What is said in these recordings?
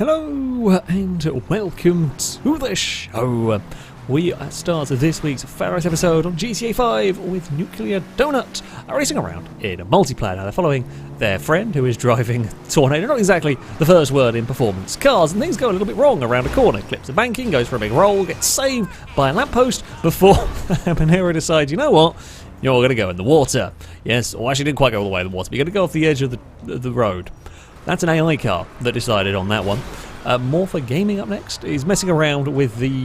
Hello and welcome to the show. We start this week's FailRace episode on GTA 5 with Nuclear Donut racing around in a multiplayer. Now they're following their friend who is driving Tornado, not exactly the first word in performance cars, and things go a little bit wrong around a corner. Clips the banking, goes for a big roll, gets saved by a lamppost before Habanero decides, you know what, you're going to go in the water. Yes, or actually didn't quite go all the way in the water, but you're going to go off the edge of the road. That's an AI car that decided on that one. More for Gaming up next. He's messing around with the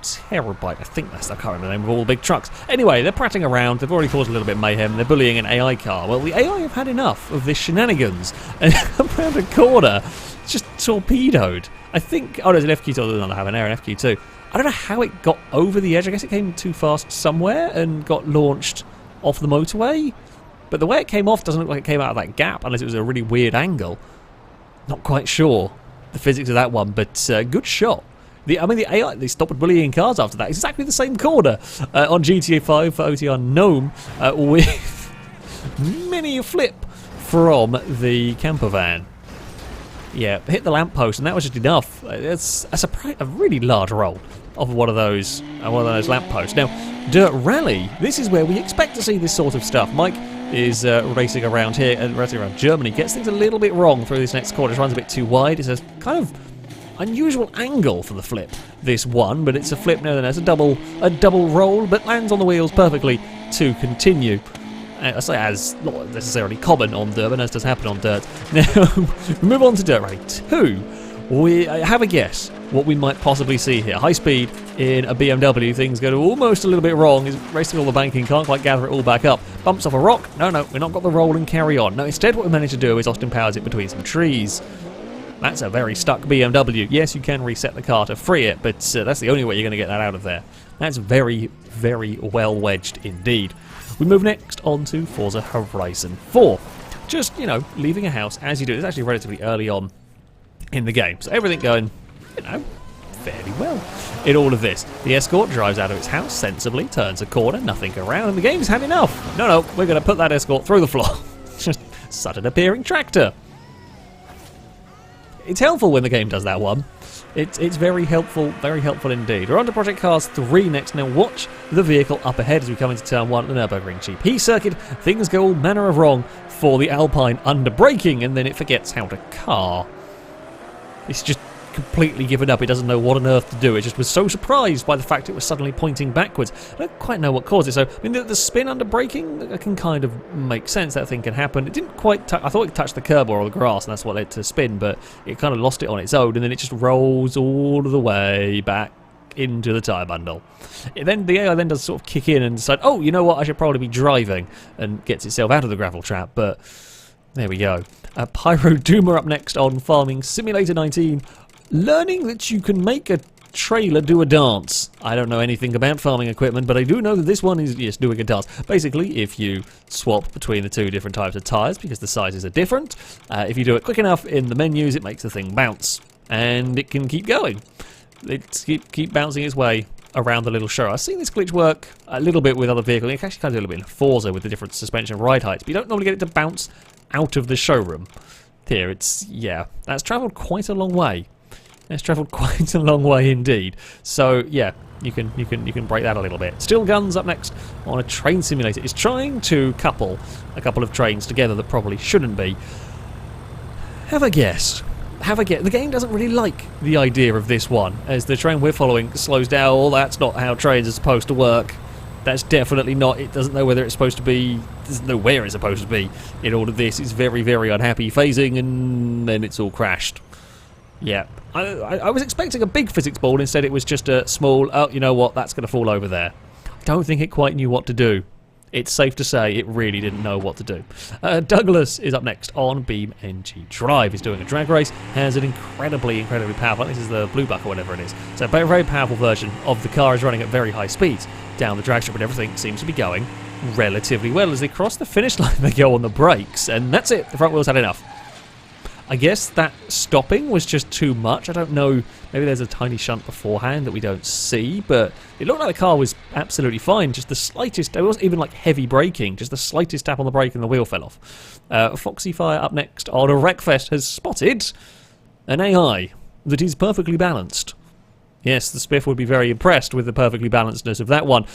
Terabyte. I think that's the current name of all the big trucks. Anyway, they're prattling around. They've already caused a little bit of mayhem. They're bullying an AI car. Well, the AI have had enough of this shenanigans and around a corner, it's just torpedoed. I think. Oh, there's an FQ2. There's another Habanero, an FQ2. I don't know how it got over the edge. I guess it came too fast somewhere and got launched off the motorway. But the way it came off doesn't look like it came out of that gap unless it was a really weird angle. Not quite sure the physics of that one, but good shot. The AI, they stopped bullying cars after that. Exactly the same corner on GTA 5 for OTR Gnome with many a flip from the camper van. Yeah, hit the lamppost, and that was just enough. It's a really large roll off of one of those lampposts. Now, Dirt Rally, this is where we expect to see this sort of stuff. Mike is racing around here and racing around Germany, gets things a little bit wrong through this next corner, just runs a bit too wide. It's a kind of unusual angle for the flip, this one, but it's a flip nevertheless, a double roll, but lands on the wheels perfectly to continue. I say as not necessarily common on dirt, but as does happen on dirt. Now, we move on to Dirt Rally 2. We have a guess what we might possibly see here. High speed in a BMW, things go almost a little bit wrong. He's racing all the banking, can't quite gather it all back up. Bumps off a rock. No, we've not got the roll and carry on. No, instead what we managed to do is Austin powers it between some trees. That's a very stuck BMW. Yes, you can reset the car to free it, but that's the only way you're going to get that out of there. That's very, very well wedged indeed. We move next on to Forza Horizon 4. Just, leaving a house as you do. It's actually relatively early on in the game, so everything going, fairly well in all of this. The escort drives out of its house sensibly, turns a corner, nothing around, and the game's had enough. No, we're going to put that escort through the floor. Just sudden appearing tractor. It's helpful when the game does that one. It's very helpful indeed. We're on to Project Cars 3 next. Now watch the vehicle up ahead as we come into turn 1 at the Nürburgring GP circuit. Things go all manner of wrong for the Alpine under braking, and then it forgets how to car. It's just completely given up. It doesn't know what on earth to do. It just was so surprised by the fact it was suddenly pointing backwards. I don't quite know what caused it. So, the spin under braking can kind of make sense. That thing can happen. It didn't quite I thought it touched the curb or the grass, and that's what led to spin, but it kind of lost it on its own, and then it just rolls all the way back into the tyre bundle. The AI then does sort of kick in and decide, oh, you know what, I should probably be driving, and gets itself out of the gravel trap, but there we go. Pyro Doomer up next on Farming Simulator 19. Learning that you can make a trailer do a dance. I don't know anything about farming equipment, but I do know that this one is, yes, doing a dance. Basically, if you swap between the two different types of tyres, because the sizes are different, if you do it quick enough in the menus, it makes the thing bounce. And it can keep going. It keep bouncing its way around the little show. I've seen this glitch work a little bit with other vehicles. It actually kind of do a little bit in Forza with the different suspension ride heights, but you don't normally get it to bounce out of the showroom. Here, that's travelled quite a long way. It's travelled quite a long way indeed. So yeah, you can break that a little bit. Still Guns up next on a train simulator. It's trying to couple a couple of trains together that probably shouldn't be. Have a guess. The game doesn't really like the idea of this one, as the train we're following slows down. Oh, that's not how trains are supposed to work. That's definitely not. It doesn't know whether it's supposed to be. Doesn't know where it's supposed to be in all of this. It's very, very unhappy phasing, and then it's all crashed. Yeah, I was expecting a big physics ball. Instead, it was just a small, oh, you know what, that's going to fall over there. I don't think it quite knew what to do. It's safe to say it really didn't know what to do. Douglas is up next on BeamNGDrive. He's doing a drag race, has an incredibly powerful, this is the Blue Buck or whatever it is. So a very, very powerful version of the car is running at very high speeds down the drag strip, and everything seems to be going relatively well. As they cross the finish line, they go on the brakes, and that's it. The front wheels had enough. I guess that stopping was just too much. I don't know, maybe there's a tiny shunt beforehand that we don't see, but it looked like the car was absolutely fine. Just the slightest, it wasn't even like heavy braking, just the slightest tap on the brake and the wheel fell off. FoxyFire up next on a Wreckfest has spotted an AI that is perfectly balanced. Yes, the Spiff would be very impressed with the perfectly balancedness of that one.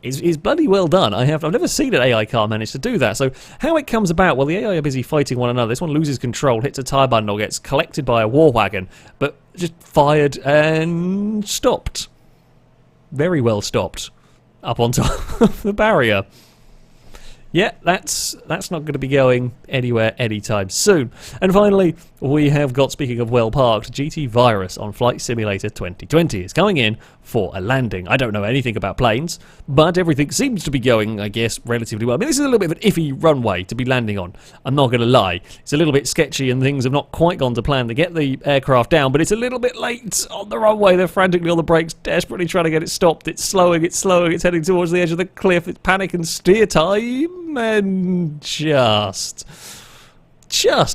It's bloody well done. I've never seen an AI car manage to do that. So how it comes about, well, the AI are busy fighting one another. This one loses control, hits a tyre bundle, gets collected by a war wagon, but just fired and stopped. Very well stopped. Up on top of the barrier. Yeah, that's not going to be going anywhere anytime soon. And finally, we have got, speaking of well parked, GT Virus on Flight Simulator 2020 is coming in for a landing. I don't know anything about planes, but everything seems to be going, I guess, relatively well. I mean, this is a little bit of an iffy runway to be landing on. I'm not going to lie. It's a little bit sketchy and things have not quite gone to plan to get the aircraft down, but it's a little bit late on the runway. They're frantically on the brakes, desperately trying to get it stopped. It's slowing, it's heading towards the edge of the cliff. It's panic and steer time. And just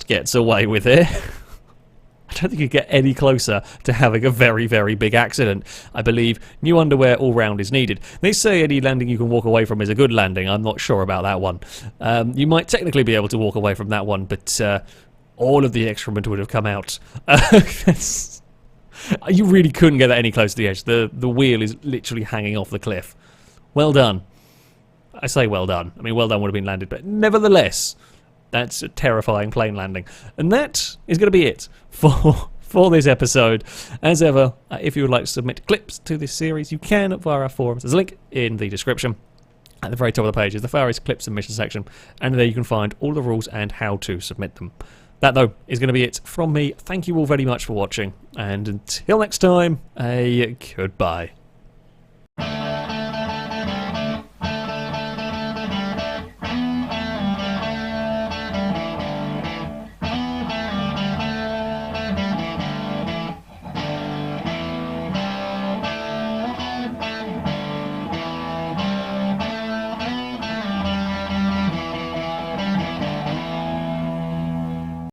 gets away with it. I don't think you get any closer to having a very, very big accident. I believe new underwear all round is needed. They say any landing you can walk away from is a good landing. I'm not sure about that one. You might technically be able to walk away from that one, but all of the excrement would have come out. You really couldn't get that any closer to the edge. The wheel is literally hanging off the cliff. Well done. I say well done. I mean, well done would have been landed, but nevertheless, that's a terrifying plane landing. And that is going to be it for this episode. As ever, if you would like to submit clips to this series, you can via our forums. There's a link in the description. At the very top of the page is the FailRace clip submission section, and there you can find all the rules and how to submit them. That, though, is going to be it from me. Thank you all very much for watching, and until next time, a goodbye.